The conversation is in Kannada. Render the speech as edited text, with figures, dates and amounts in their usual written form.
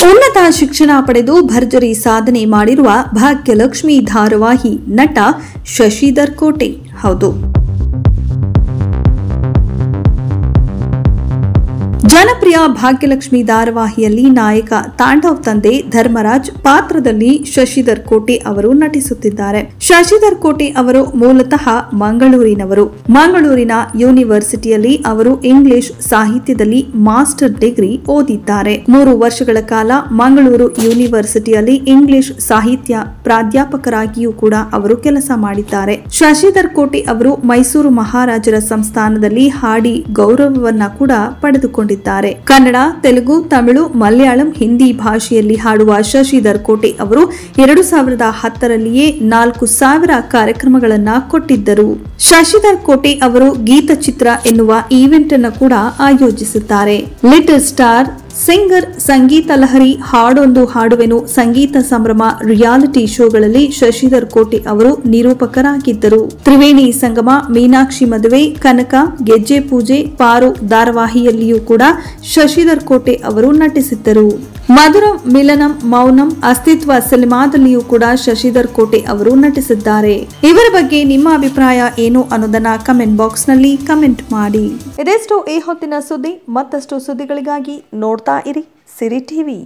ಉನ್ನತ ಶಿಕ್ಷಣ ಪಡೆದು ಭರ್ಜರಿ ಸಾಧನೆ ಮಾಡಿರುವ ಭಾಗ್ಯಲಕ್ಷ್ಮಿ ಧಾರಾವಾಹಿ ನಟ ಶಶಿಧರ್ ಕೋಟೆ. ಹೌದು, ಜನಪ್ರಿಯ ಭಾಗ್ಯಲಕ್ಷ್ಮಿ ಧಾರಾವಾಹಿಯಲ್ಲಿ ನಾಯಕ ತಾಂಡವ್ ತಂದೆ ಧರ್ಮರಾಜ್ ಪಾತ್ರದಲ್ಲಿ ಶಶಿಧರ್ ಕೋಟೆ ಅವರು ನಟಿಸುತ್ತಿದ್ದಾರೆ. ಶಶಿಧರ್ ಕೋಟೆ ಅವರು ಮೂಲತಃ ಮಂಗಳೂರಿನವರು. ಮಂಗಳೂರಿನ ಯೂನಿವರ್ಸಿಟಿಯಲ್ಲಿ ಅವರು ಇಂಗ್ಲಿಷ್ ಸಾಹಿತ್ಯದಲ್ಲಿ ಮಾಸ್ಟರ್ ಡಿಗ್ರಿ ಓದಿದ್ದಾರೆ. 3 ವರ್ಷಗಳ ಕಾಲ ಮಂಗಳೂರು ಯೂನಿವರ್ಸಿಟಿಯಲ್ಲಿ ಇಂಗ್ಲಿಷ್ ಸಾಹಿತ್ಯ ಪ್ರಾಧ್ಯಾಪಕರಾಗಿಯೂ ಕೂಡ ಅವರು ಕೆಲಸ ಮಾಡಿದ್ದಾರೆ. ಶಶಿಧರ್ ಕೋಟೆ ಅವರು ಮೈಸೂರು ಮಹಾರಾಜರ ಸಂಸ್ಥಾನದಲ್ಲಿ ಹಾಡಿ ಗೌರವವನ್ನ ಕೂಡ ಪಡೆದುಕೊಂಡಿದ್ದಾರೆ. ಕನ್ನಡ, ತೆಲುಗು, ತಮಿಳು, ಮಲಯಾಳಂ, ಹಿಂದಿ ಭಾಷೆಯಲ್ಲಿ ಹಾಡುವ ಶಶಿಧರ್ ಕೋಟೆ ಅವರು 2010ರಲ್ಲಿಯೇ 4000 ಕಾರ್ಯಕ್ರಮಗಳನ್ನ ಕೊಟ್ಟಿದ್ದರು. ಶಶಿಧರ್ ಕೋಟೆ ಅವರು ಗೀತಚಿತ್ರ ಎನ್ನುವ ಈವೆಂಟ್ ಅನ್ನು ಕೂಡ ಆಯೋಜಿಸುತ್ತಾರೆ. ಲಿಟಲ್ ಸ್ಟಾರ್, ಸಿಂಗರ್, ಸಂಗೀತ ಲಹರಿ, ಹಾಡೊಂದು ಹಾಡುವೆನು, ಸಂಗೀತ ಸಂಭ್ರಮ ರಿಯಾಲಿಟಿ ಶೋಗಳಲ್ಲಿ ಶಶಿಧರ್ ಕೋಟೆ ಅವರು ನಿರೂಪಕರಾಗಿದ್ದರು. ತ್ರಿವೇಣಿ ಸಂಗಮ, ಮೀನಾಕ್ಷಿ ಮದುವೆ, ಕನಕ, ಗೆಜ್ಜೆ ಪೂಜೆ, ಪಾರು ಧಾರಾವಾಹಿಯಲ್ಲಿಯೂ ಕೂಡ ಶಶಿಧರ್ ಕೋಟೆ ಅವರು ನಟಿಸಿದ್ದರು. ಮಧುರಂ, ಮಿಲನಂ, ಮೌನಂ, ಅಸ್ತಿತ್ವ ಸಿನಿಮಾದಲ್ಲಿಯೂ ಕೂಡ ಶಶಿಧರ್ ಕೋಟೆ ಅವರು ನಟಿಸಿದ್ದಾರೆ. ಇವರ ಬಗ್ಗೆ ನಿಮ್ಮ ಅಭಿಪ್ರಾಯ ಏನು ಅನ್ನೋದನ್ನ ಕಮೆಂಟ್ ಬಾಕ್ಸ್ ನಲ್ಲಿ ಕಮೆಂಟ್ ಮಾಡಿ. ಇದೆಷ್ಟು ಈ ಹೊತ್ತಿನ ಸುದ್ದಿ. ಮತ್ತಷ್ಟು ಸುದ್ದಿಗಳಿಗಾಗಿ ನೋಡ್ತಾ ಇರಿ ಸಿರಿ ಟಿವಿ.